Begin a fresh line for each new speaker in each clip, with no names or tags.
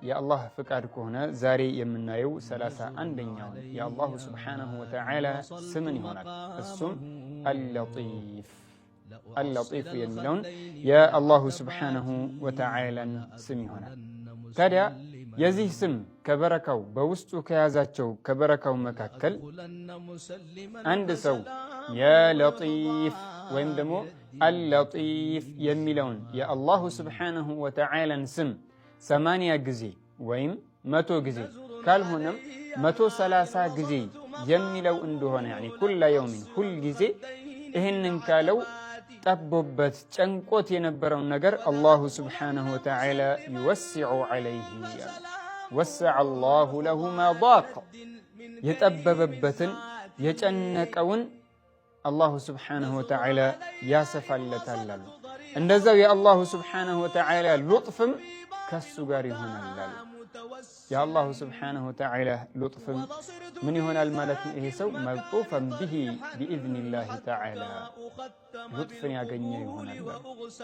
የአላህ ፍቃድ ከሆነ ዛሬ የምናየው 31ኛው የአላሁ ስብሓነሁ ወተዓላ ስምን ይሆናል። እሱም አልለጢፍ አልለጢፍ የሚለውን የአላሁ ስብሓነሁ ወተዓላን ስም ይሆናል። ታዲያ የዚህ ስም ከበረካው በውስጡ ከያዛቸው ከበረካው መካከል አንድ ሰው የለጢፍ ወይም ደግሞ አልለጢፍ የሚለውን የአላሁ ስብሓነሁ ወተዓላን ስም 80 ጊዜ ወይም 100 ጊዜ ካልሆነም 130 ጊዜ የሚለው እንደሆነ ኩለ የውሚን ሁል ጊዜ ይህንን ካለው ጠቦበት ጨንቆት የነበረውን ነገር አላሁ ስብሓነሁ ወተዓላ ይወስዑ ዐለይህ ወሰዐ አላሁ ለሁ ማ ዳቀ የጠበበበትን የጨነቀውን አላሁ ስብሓነሁ ወተዓላ ያሰፋለታል አሉ። እንደዛው የአላሁ ስብሓነሁ ወተዓላ ሉጥፍም ከሱ ጋር ይሆናል። የአላሁ ስብሓነሁ ወተዓላ ሉጥፍም ምን ይሆናል ማለት ነው? ይሄ ሰው መልጡፈን ቢሂ ቢኢዝኒላሂ ተዓላ ሉጥፍን ያገኘ ይሆናል።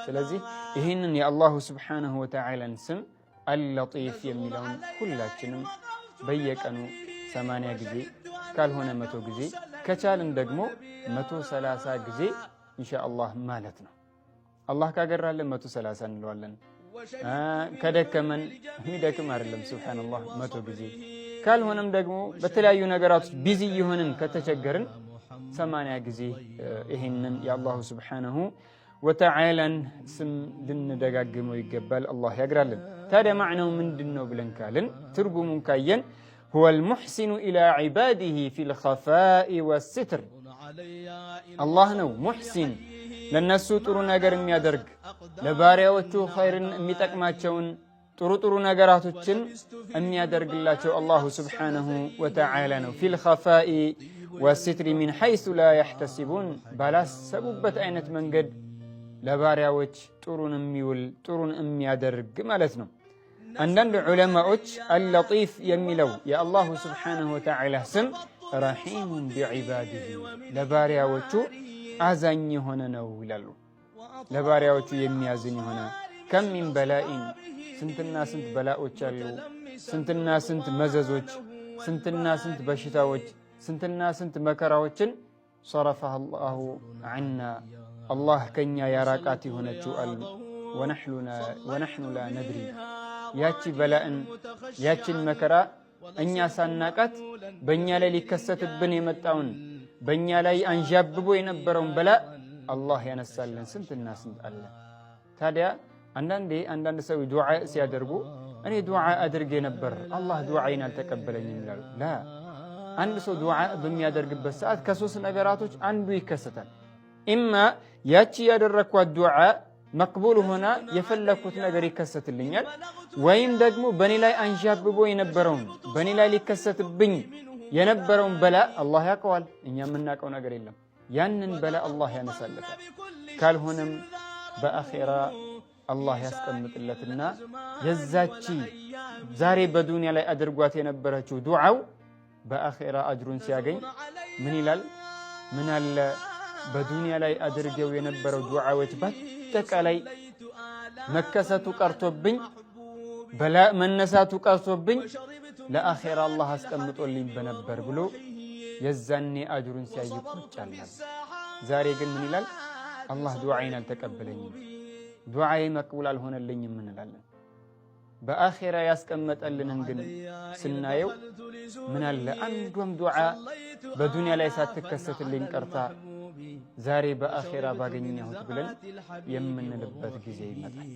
ስለዚህ ይህንን የአላሁ ስብሓነሁ ወተዓላን ስም አልለጢፍ የሚለውን ሁላችንም በየቀኑ 80 ጊዜ ካልሆነ 100 ጊዜ ከቻልን ደግሞ 130 ጊዜ ኢንሻአላህ ማለት ነው። አላህ ካገራለን 130 እንለዋለን። ከደከመን የሚደክም አይደለም ሱብሃንአላህ 100 ጊዜ ካልሆነም ደግሞ በተለያዩ ነገራቶች ቢዚ የሆንን ከተቸገርን 80 ጊዜ ይህንን የአላሁ ስብሓነሁ ወተዓላን ስም ልንደጋግመው ይገባል። አላህ ያግራልን። ታዲያ ማዕናው ምንድን ነው ብለን ካልን ትርጉሙን ካየን هو المحسن إلى عباده في الخفاء والستر الله ነው ሙሕሲን ለነሱ ጥሩ ነገር የሚያደርግ ለባሪያዎቹ ኸይርን የሚጠቅማቸውን ጥሩ ነገራቶችን የሚያደርግላቸው አላሁ ስብሓነሁ ወተዓላ ነው። في الخفاء والستر من حيث لا يحتسبون ባላሰቡበት አይነት መንገድ ለባሪያዎች ጥሩን የሚውል ጥሩን የሚያደርግ ማለት ነው። አንዳንድ ዑለማዎች አልለጢፍ የሚለው የአላሁ ስብሓነሁ ወተዓላ ስም ረሒሙን ቢዒባዲሂ ለባሪያዎቹ አዛኝ የሆነ ነው ይላሉ። ለባሪያዎቹ የሚያዝን የሆነ ከም ሚን በላኢን ስንትና ስንት በላዎች አሉ፣ ስንትና ስንት መዘዞች፣ ስንትና ስንት በሽታዎች፣ ስንትና ስንት መከራዎችን ሰረፈሃ አላሁ ዐና አላህ ከኛ ያራቃት የሆነችው አሉ። ወነሕኑ ላ ነድሪ ያቺ በላእን ያችን መከራ እኛ ሳናቃት በእኛ ላይ ሊከሰትብን የመጣውን በእኛ ላይ አንዣብቦ የነበረውን በላእ አላህ ያነሳልን ስንትና ስንት አለ። ታዲያ አንዳንድ ሰው ዱዓ ሲያደርጉ እኔ ዱዓ አድርጌ ነበር አላህ ዱዓይን አልተቀበለኝም ይላሉ። ላ አንድ ሰው ዱዓ በሚያደርግበት ሰዓት ከሶስት ነገራቶች አንዱ ይከሰታል። ኢማ ያቺ ያደረግኳት ዱዓ መቅቡል ሆና የፈለኩት ነገር ይከሰትልኛል፣ ወይም ደግሞ በኔ ላይ አንዣብቦ የነበረውን በኔ ላይ ሊከሰትብኝ የነበረውን በላ አላህ ያውቀዋል። እኛ የምናውቀው ነገር የለም። ያንን በላ አላህ ያነሳለታል። ካልሆነም በአኺራ አላህ ያስቀምጥለትና የዛቺ ዛሬ በዱንያ ላይ አድርጓት የነበረችው ዱዓው በአኺራ አጅሩን ሲያገኝ ምን ይላል? ምን አለ በዱንያ ላይ አድርገው የነበረው ዱዓዎች በአጠቃላይ መከሰቱ ቀርቶብኝ በላ መነሳቱ ቀርቶብኝ ለአኺራ አላህ አስቀምጦልኝ በነበር ብሎ የዛኔ አጅሩን ሲያይቆጫል። ዛሬ ግን ምን ይላል? አላህ ዱዓይን አልተቀበለኝም፣ ዱዓዬ መቅቡል አልሆነልኝም እንላለን። በአኺራ ያስቀመጠልንን ግን ስናየው ምን አለ አንዷም ዱዓ በዱንያ ላይ ሳትከሰትልኝ ቀርታ ዛሬ በአኺራ ባገኘሁት ብለን የምንልበት ጊዜ ይመጣል።